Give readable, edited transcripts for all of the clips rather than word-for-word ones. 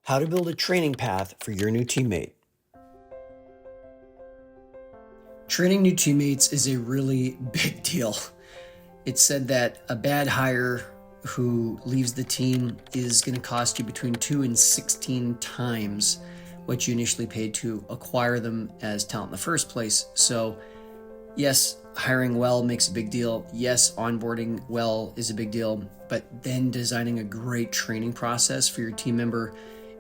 How to build a training path for your new teammate. Training new teammates is a really big deal. It's said that a bad hire who leaves the team is going to cost you between 2 and 16 times what you initially paid to acquire them as talent in the first place. So, yes, hiring well makes a big deal. Yes, onboarding well is a big deal. But then designing a great training process for your team member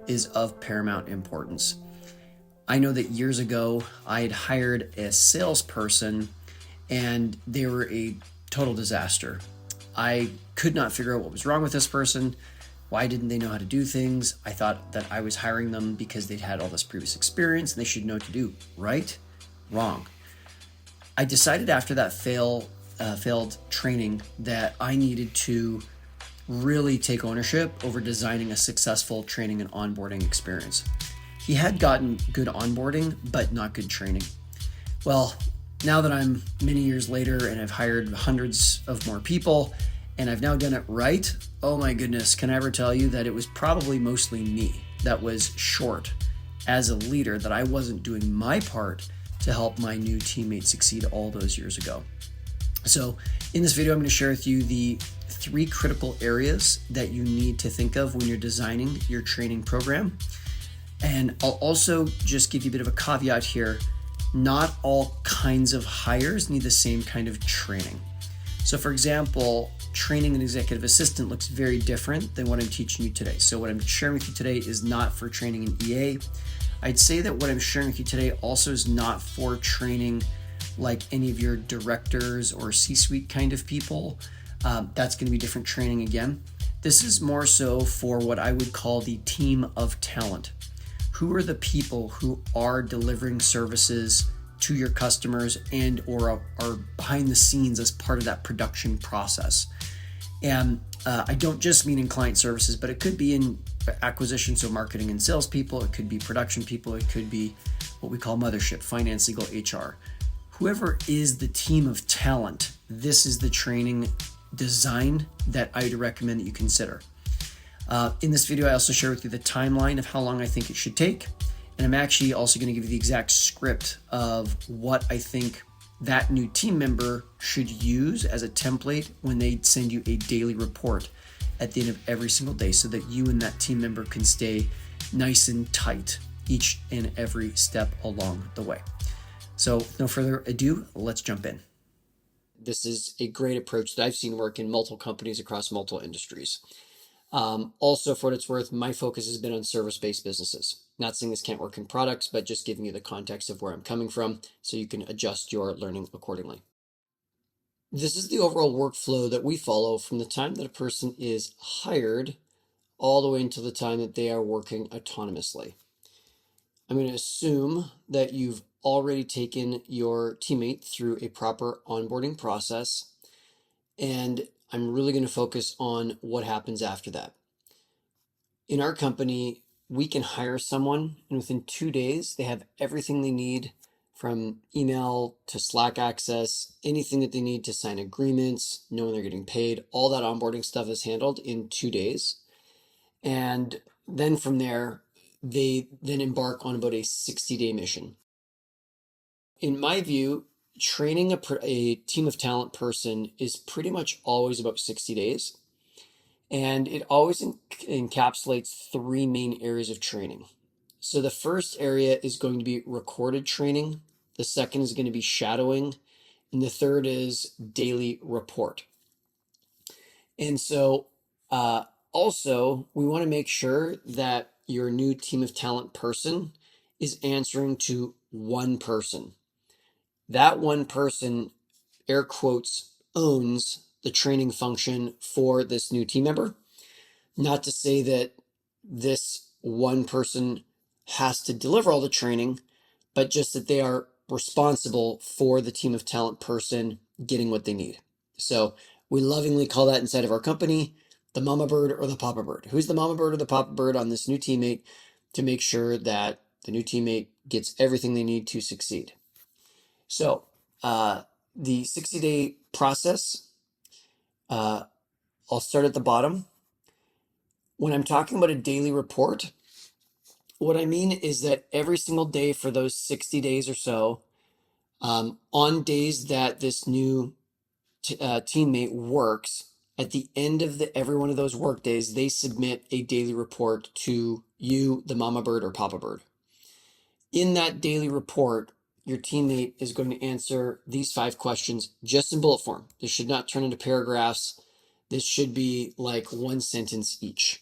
is of paramount importance. I know that years ago I had hired a salesperson and they were a total disaster. I could not figure out what was wrong with this person. Why didn't they know how to do things? I thought that I was hiring them because they'd had all this previous experience and they should know what to do. Right? Wrong. I decided after that failed training that I needed to really take ownership over designing a successful training and onboarding experience. He had gotten good onboarding, but not good training. Well, now that I'm many years later and I've hired hundreds of more people and I've now done it right, oh my goodness, can I ever tell you that it was probably mostly me that was short as a leader, that I wasn't doing my part to help my new teammates succeed all those years ago. So in this video, I'm going to share with you the 3 critical areas that you need to think of when you're designing your training program. And I'll also just give you a bit of a caveat here. Not all kinds of hires need the same kind of training. So for example, training an executive assistant looks very different than what I'm teaching you today. So what I'm sharing with you today is not for training an EA. I'd say that what I'm sharing with you today also is not for training like any of your directors or C-suite kind of people. That's going to be different training again. This is more so for what I would call the team of talent. Who are the people who are delivering services to your customers and or are behind the scenes as part of that production process? And I don't just mean in client services, but it could be in acquisition, so marketing and sales people. It could be production people. It could be what we call mothership, finance, legal, HR. Whoever is the team of talent, this is the training design that I'd recommend that you consider. In this video, I also share with you the timeline of how long I think it should take. And I'm actually also going to give you the exact script of what I think that new team member should use as a template when they send you a daily report at the end of every single day, so that you and that team member can stay nice and tight each and every step along the way. So no further ado, let's jump in. This is a great approach that I've seen work in multiple companies across multiple industries. Also, for what it's worth, my focus has been on service-based businesses. Not saying this can't work in products, but just giving you the context of where I'm coming from so you can adjust your learning accordingly. This is the overall workflow that we follow from the time that a person is hired all the way until the time that they are working autonomously. I'm going to assume that you've already taken your teammate through a proper onboarding process, and I'm really going to focus on what happens after that. In our company, we can hire someone and within 2 days, they have everything they need, from email to Slack access, anything that they need to sign agreements, know when they're getting paid. All that onboarding stuff is handled in 2 days. And then from there, they then embark on about a 60-day mission. In my view, training a team of talent person is pretty much always about 60 days. And it always encapsulates 3 main areas of training. So the first area is going to be recorded training. The second is going to be shadowing. And the third is daily report. And so also, we want to make sure that your new team of talent person is answering to one person. That one person, air quotes, owns the training function for this new team member. Not to say that this one person has to deliver all the training, but just that they are responsible for the team of talent person getting what they need. So we lovingly call that inside of our company the mama bird or the papa bird. Who's the mama bird or the papa bird on this new teammate to make sure that the new teammate gets everything they need to succeed? So the 60-day process, I'll start at the bottom. When I'm talking about a daily report, What I mean is that every single day for those 60 days or so, on days that this new teammate works, at the end of every one of those work days, they submit a daily report to you, the mama bird or papa bird. In that daily report, your teammate is going to answer these 5 questions just in bullet form. This should not turn into paragraphs. This should be like 1 sentence each.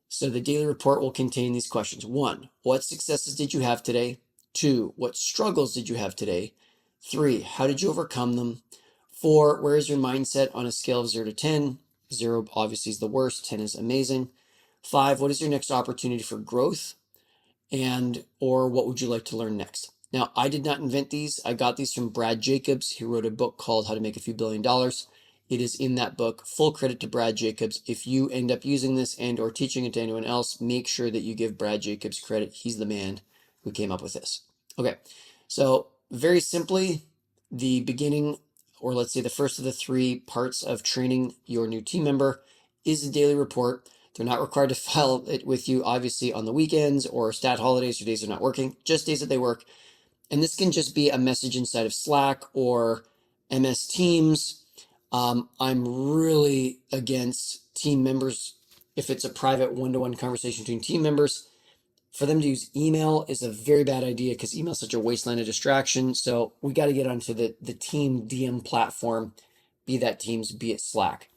So the daily report will contain these questions. 1, what successes did you have today? 2, what struggles did you have today? 3, how did you overcome them? 4, where is your mindset on a scale of 0 to 10? 0 obviously is the worst, 10 is amazing. 5, what is your next opportunity for growth? And or what would you like to learn next? Now, I did not invent these. I got these from Brad Jacobs. He wrote a book called How to Make a Few Billion Dollars. It is in that book. Full credit to Brad Jacobs. If you end up using this and or teaching it to anyone else, make sure that you give Brad Jacobs credit. He's the man who came up with this. Okay, so very simply, the beginning, or let's say the first of the 3 parts of training your new team member is a daily report. They're not required to file it with you, obviously, on the weekends or stat holidays or days they're not working, just days that they work. And this can just be a message inside of Slack or MS Teams. I'm really against team members, if it's a private one-to-one conversation between team members, for them to use email is a very bad idea because email is such a wasteland of distraction. So we got to get onto the team DM platform, be that Teams, be it Slack.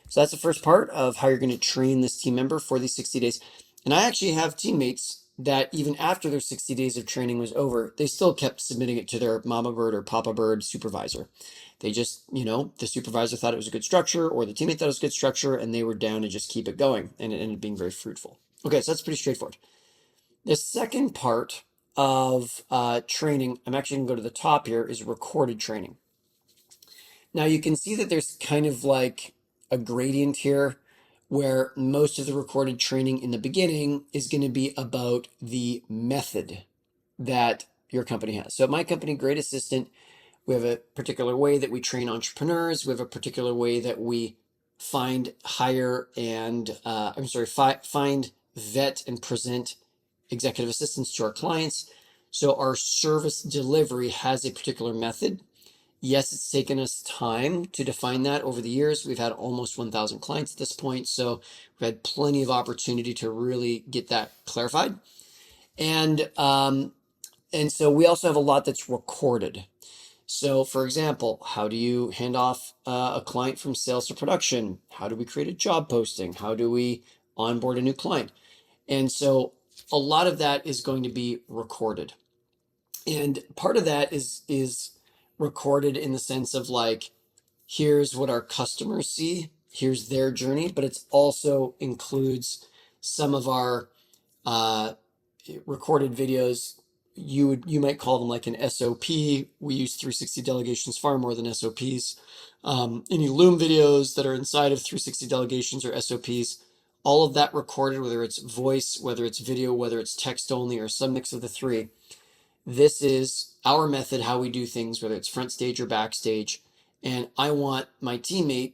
So that's the first part of how you're going to train this team member for these 60 days. And I actually have teammates that even after their 60 days of training was over, they still kept submitting it to their mama bird or papa bird supervisor. They just, the supervisor thought it was a good structure or the teammate thought it was a good structure and they were down to just keep it going. And it ended up being very fruitful. Okay, so that's pretty straightforward. The second part of training, I'm actually going to go to the top here, is recorded training. Now you can see that there's kind of like a gradient here where most of the recorded training in the beginning is going to be about the method that your company has. So at my company, Great Assistant, we have a particular way that we train entrepreneurs. We have a particular way that we find, hire, and find, vet, and present executive assistants to our clients. So our service delivery has a particular method. Yes, it's taken us time to define that over the years. We've had almost 1,000 clients at this point, so we've had plenty of opportunity to really get that clarified. And so we also have a lot that's recorded. So for example, how do you hand off a client from sales to production? How do we create a job posting? How do we onboard a new client? And so a lot of that is going to be recorded. And part of that is recorded in the sense of like, here's what our customers see, here's their journey, but it also includes some of our recorded videos. You might call them like an SOP. We use 360 delegations far more than SOPs. Any Loom videos that are inside of 360 delegations or SOPs, all of that recorded, whether it's voice, whether it's video, whether it's text only, or some mix of the 3. This is our method, how we do things, whether it's front stage or backstage. And I want my teammate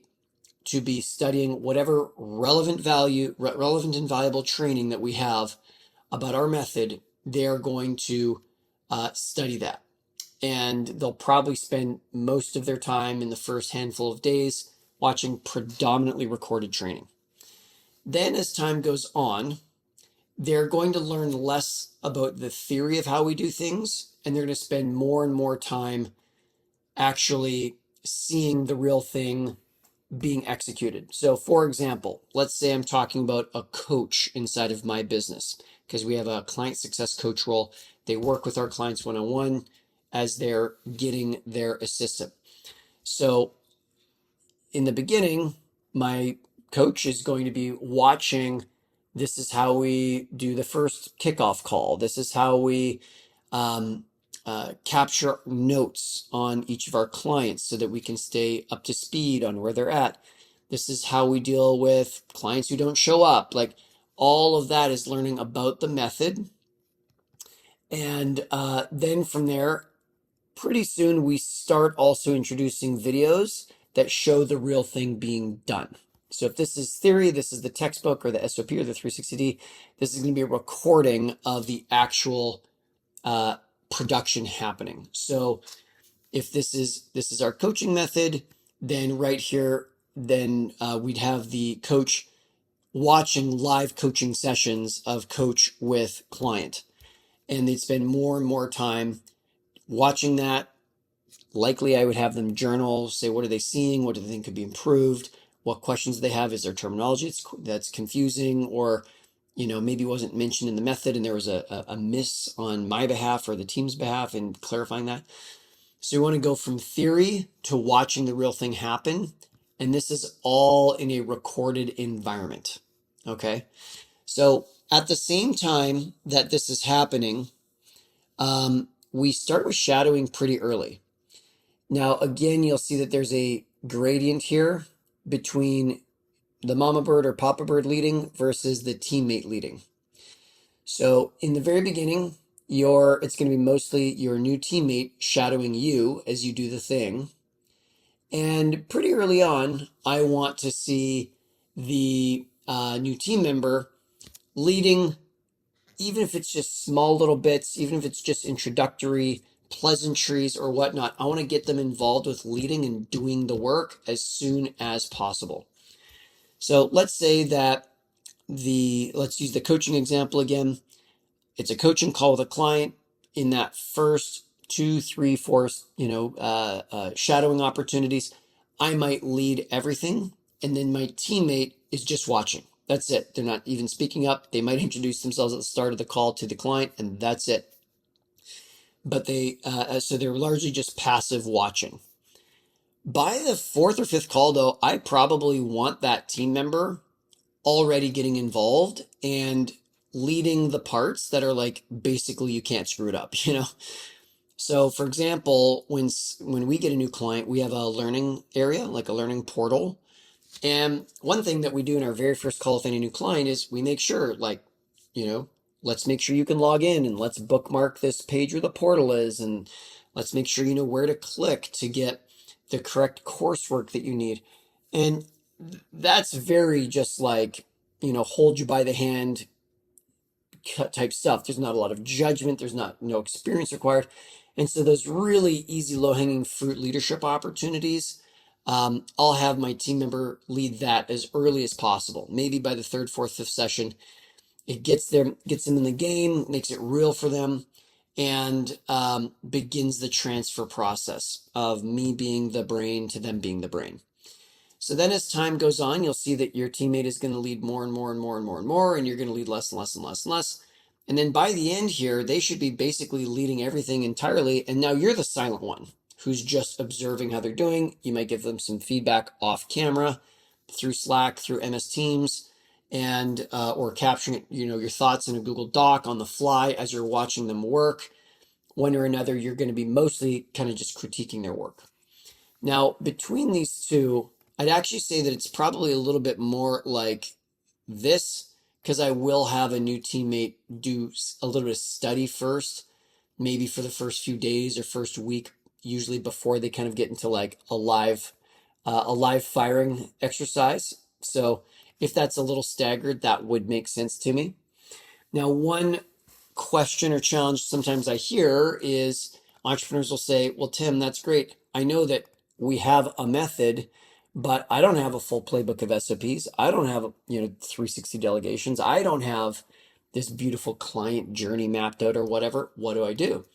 to be studying whatever relevant and valuable training that we have about our method. They're going to study that. And they'll probably spend most of their time in the first handful of days watching predominantly recorded training. Then as time goes on, they're going to learn less about the theory of how we do things, and they're going to spend more and more time actually seeing the real thing being executed. So for example, let's say I'm talking about a coach inside of my business, because we have a client success coach role. They work with our clients one-on-one as they're getting their assistant. So in the beginning, my coach is going to be watching. This is how we do the first kickoff call. This is how we capture notes on each of our clients so that we can stay up to speed on where they're at. This is how we deal with clients who don't show up. Like all of that is learning about the method. And then from there, pretty soon we start also introducing videos that show the real thing being done. So if this is theory, this is the textbook or the SOP or the 360D, this is going to be a recording of the actual production happening. So if this is our coaching method, then right here, then we'd have the coach watching live coaching sessions of coach with client. And they'd spend more and more time watching that. Likely I would have them journal, say what are they seeing, what do they think could be improved, what questions they have, is there terminology that's confusing, or maybe wasn't mentioned in the method and there was a miss on my behalf or the team's behalf, and clarifying that. So you want to go from theory to watching the real thing happen. And this is all in a recorded environment. Okay. So at the same time that this is happening, we start with shadowing pretty early. Now, again, you'll see that there's a gradient here between the mama bird or papa bird leading versus the teammate leading. So in the very beginning, it's going to be mostly your new teammate shadowing you as you do the thing. And pretty early on, I want to see the new team member leading, even if it's just small little bits, even if it's just introductory pleasantries or whatnot. I want to get them involved with leading and doing the work as soon as possible. So let's say that let's use the coaching example again. It's a coaching call with a client. In that first 2, 3, 4, shadowing opportunities, I might lead everything. And then my teammate is just watching. That's it. They're not even speaking up. They might introduce themselves at the start of the call to the client, and that's it. But so they're largely just passive watching. By the 4th or 5th call, though, I probably want that team member already getting involved and leading the parts that are like, basically you can't screw it up, So for example, when we get a new client, we have a learning area, like a learning portal. And one thing that we do in our very first call with any new client is we make sure, let's make sure you can log in, and let's bookmark this page where the portal is, and let's make sure you know where to click to get the correct coursework that you need. And that's very just like, hold you by the hand type stuff. There's not a lot of judgment. There's no experience required. And so those really easy, low-hanging fruit leadership opportunities, I'll have my team member lead that as early as possible. Maybe by the 3rd, 4th, 5th session, it gets them in the game, makes it real for them, and begins the transfer process of me being the brain to them being the brain. So then as time goes on, you'll see that your teammate is going to lead more and more and more and more and more, and you're going to lead less and less and less and less. And then by the end here, they should be basically leading everything entirely. And now you're the silent one who's just observing how they're doing. You might give them some feedback off camera through Slack, through MS Teams, and or capturing your thoughts in a Google Doc on the fly as you're watching them work. One or another, you're going to be mostly kind of just critiquing their work. Now, between these two, I'd actually say that it's probably a little bit more like this, because I will have a new teammate do a little bit of study first, maybe for the first few days or first week, usually before they kind of get into like a live firing exercise. So if that's a little staggered, that would make sense to me. Now, one question or challenge sometimes I hear is entrepreneurs will say, well, Tim, that's great. I know that we have a method, but I don't have a full playbook of SOPs. I don't have 360 delegations. I don't have this beautiful client journey mapped out or whatever. What do I do?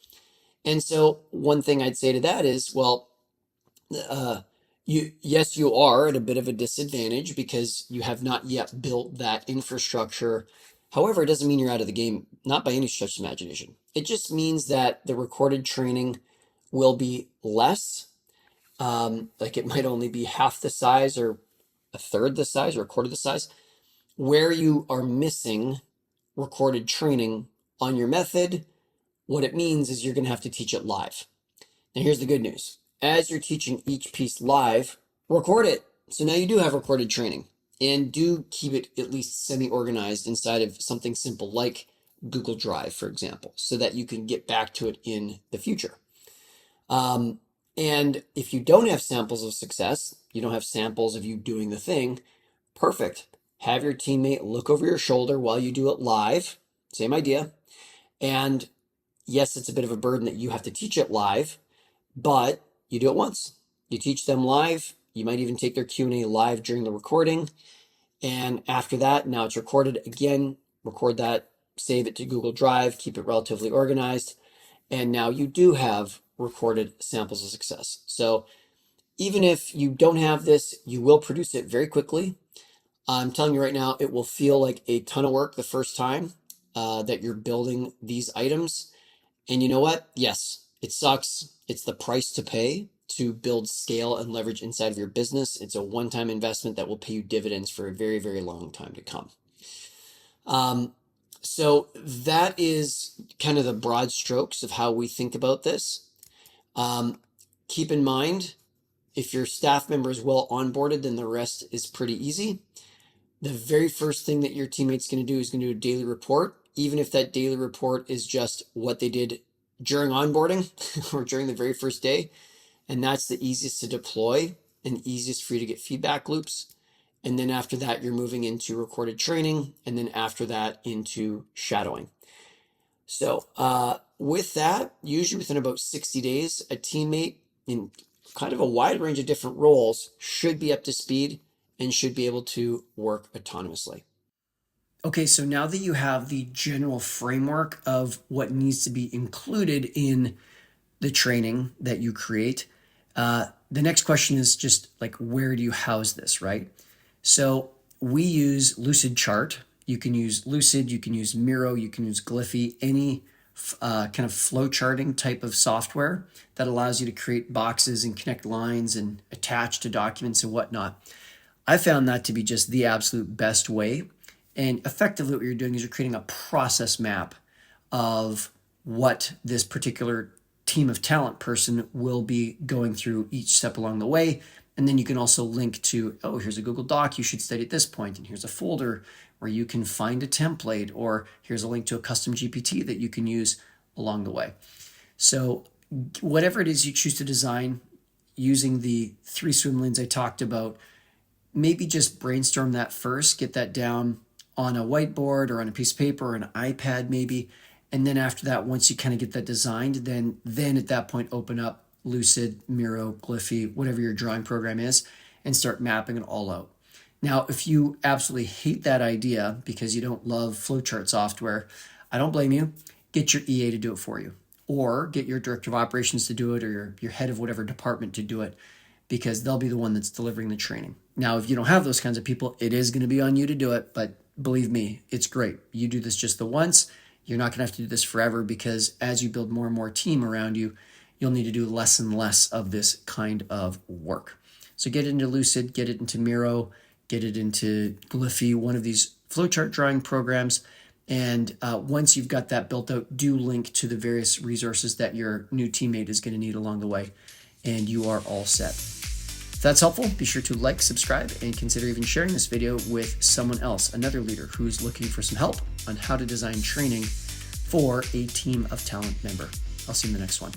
And so one thing I'd say to that is, well, you are at a bit of a disadvantage because you have not yet built that infrastructure. However, it doesn't mean you're out of the game, not by any stretch of imagination. It just means that the recorded training will be less. Like it might only be half the size or a third the size or a quarter the size, where you are missing recorded training on your method. What it means is you're going to have to teach it live. Now, here's the good news. As you're teaching each piece live, record it. So now you do have recorded training, and do keep it at least semi-organized inside of something simple like Google Drive, for example, so that you can get back to it in the future. And if you don't have samples of success, you don't have samples of you doing the thing, Perfect. Have your teammate look over your shoulder while you do it live. Same idea. And yes, it's a bit of a burden that you have to teach it live, but you do it once. You teach them live. You might even take their Q&A live during the recording. And after that, now it's recorded again, record that, save it to Google Drive, keep it relatively organized. And now you do have recorded samples of success. So even if you don't have this, you will produce it very quickly. I'm telling you right now, it will feel like a ton of work the first time that you're building these items. And you know what? Yes, it sucks. It's the price to pay to build scale and leverage inside of your business. It's a one-time investment that will pay you dividends for a very, very long time to come. So that is kind of the broad strokes of how we think about this. Keep in mind, if your staff member is well onboarded, then the rest is pretty easy. The very first thing that your teammate's going to do is going to do a daily report, even if that daily report is just what they did during onboarding or during the very first day. And that's the easiest to deploy and easiest for you to get feedback loops. And then after that, you're moving into recorded training. And then after that, into shadowing. So with that, usually within about 60 days, a teammate in kind of a wide range of different roles should be up to speed and should be able to work autonomously. Okay, so now that you have the general framework of what needs to be included in the training that you create, the next question is just like, where do you house this, right? So we use Lucidchart. You can use Lucid, you can use Miro, you can use Glyphy, any kind of flow charting type of software that allows you to create boxes and connect lines and attach to documents and whatnot. I found that to be just the absolute best way. And effectively what you're doing is you're creating a process map of what this particular team of talent person will be going through each step along the way. And then you can also link to, oh, here's a Google Doc you should study at this point, and here's a folder where you can find a template, or here's a link to a custom GPT that you can use along the way. So whatever it is you choose to design using the 3 swim lanes I talked about, maybe just brainstorm that first, get that down on a whiteboard or on a piece of paper or an iPad maybe. And then after that, once you kind of get that designed, then at that point, open up Lucid, Miro, Glyphy, whatever your drawing program is, and start mapping it all out. Now, if you absolutely hate that idea because you don't love flowchart software, I don't blame you. Get your EA to do it for you, or get your director of operations to do it, or your head of whatever department to do it, because they'll be the one that's delivering the training. Now, if you don't have those kinds of people, it is going to be on you to do it, but believe me, it's great. You do this just the once. You're not going to have to do this forever, because as you build more and more team around you, you'll need to do less and less of this kind of work. So get it into Lucid, get it into Miro, get it into Glyphy, one of these flowchart drawing programs. And once you've got that built out, do link to the various resources that your new teammate is going to need along the way, and you are all set. If that's helpful, be sure to like, subscribe, and consider even sharing this video with someone else, another leader who's looking for some help on how to design training for a team of talent member. I'll see you in the next one.